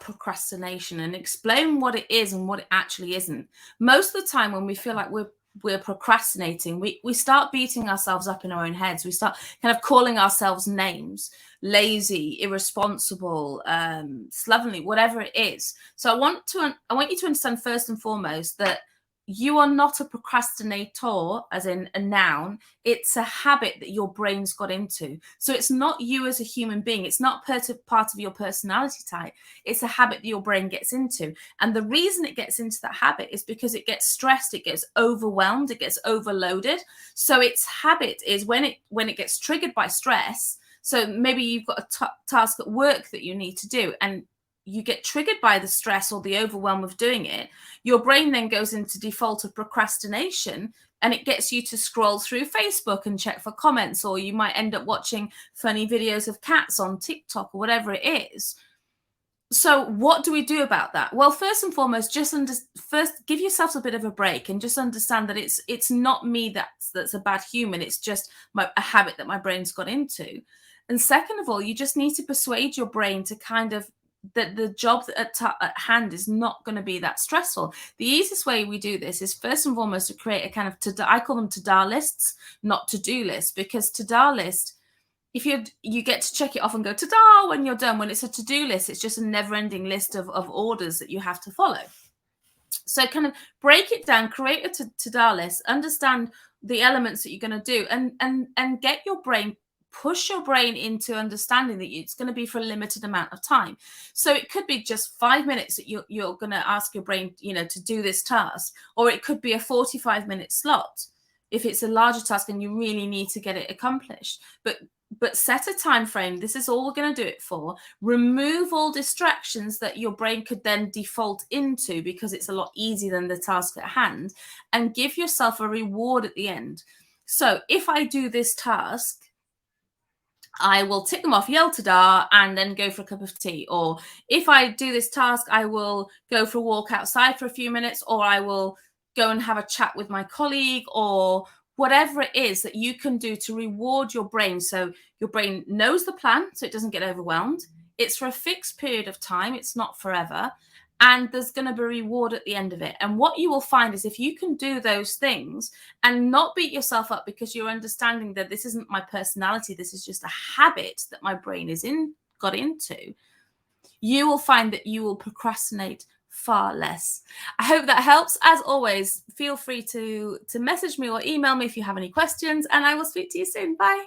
procrastination and explain what it is and what it actually isn't. Most of the time when we feel like we're procrastinating, we start beating ourselves up in our own heads. We start kind of calling ourselves names: lazy, irresponsible, slovenly, whatever it is. So I want you to understand first and foremost that you are not a procrastinator, as in a noun. It's a habit that your brain's got into. So it's not you as a human being. It's not part of your personality type. It's a habit that your brain gets into. And the reason it gets into that habit is because it gets stressed, it gets overwhelmed, it gets overloaded. So its habit is when it gets triggered by stress. So maybe you've got a task at work that you need to do, and you get triggered by the stress or the overwhelm of doing it, your brain then goes into default of procrastination, and it gets you to scroll through Facebook and check for comments, or you might end up watching funny videos of cats on TikTok or whatever it is. So what do we do about that? Well, first and foremost, first give yourself a bit of a break and just understand that it's not me that's a bad human. It's just a habit that my brain's got into. And second of all, you just need to persuade your brain to kind of that the job at hand is not going to be that stressful. The easiest way we do this is first and foremost to create a kind of I call them to-do lists, not to-do lists, because to-do list, if you get to check it off and go ta-da when you're done. When it's a to-do list, it's just a never-ending list of orders that you have to follow. So kind of break it down, create a to-do list, understand the elements that you're going to do, and get your brain, push your brain into understanding that it's going to be for a limited amount of time. So it could be just 5 minutes that you're going to ask your brain, to do this task, or it could be a 45-minute slot if it's a larger task and you really need to get it accomplished. But set a time frame. This is all we're going to do it for. Remove all distractions that your brain could then default into, because it's a lot easier than the task at hand, and give yourself a reward at the end. So if I do this task, I will tick them off, yell ta-da, and then go for a cup of tea. Or if I do this task, I will go for a walk outside for a few minutes, or I will go and have a chat with my colleague, or whatever it is that you can do to reward your brain. So your brain knows the plan, so it doesn't get overwhelmed. It's for a fixed period of time. It's not forever. And there's going to be a reward at the end of it. And what you will find is if you can do those things and not beat yourself up because you're understanding that this isn't my personality, this is just a habit that my brain got into, you will find that you will procrastinate far less. I hope that helps. As always, feel free to message me or email me if you have any questions, and I will speak to you soon. Bye.